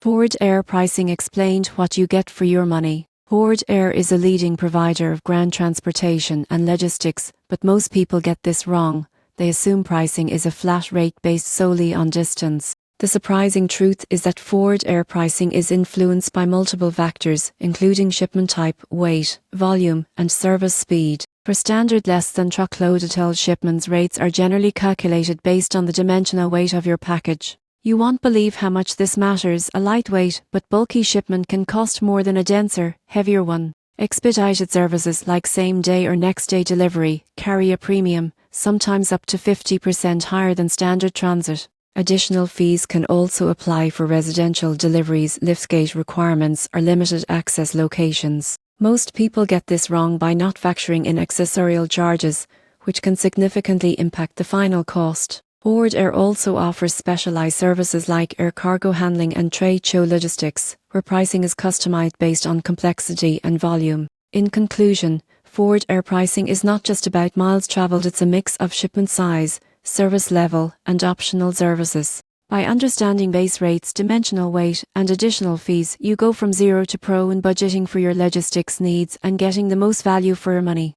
Forward Air Pricing explained what you get for your money. Forward Air is a leading provider of ground transportation and logistics, but most people get this wrong. They assume pricing is a flat rate based solely on distance. The surprising truth is that forward air pricing is influenced by multiple factors, including shipment type, weight, volume, and service speed. For standard less than truckload ATL shipments, rates are generally calculated based on the dimensional weight of your package. You won't believe how much this matters. A lightweight but bulky shipment can cost more than a denser, heavier one. Expedited services like same-day or next-day delivery carry a premium, sometimes up to 50% higher than standard transit. Additional fees can also apply for residential deliveries, liftgate requirements, or limited access locations. Most people get this wrong by not factoring in accessorial charges, which can significantly impact the final cost. Forward Air also offers specialized services like air cargo handling and trade show logistics, where pricing is customized based on complexity and volume. In conclusion, Forward Air pricing is not just about miles traveled, it's a mix of shipment size, service level, and optional services. By understanding base rates, dimensional weight, and additional fees, you go from zero to pro in budgeting for your logistics needs and getting the most value for your money.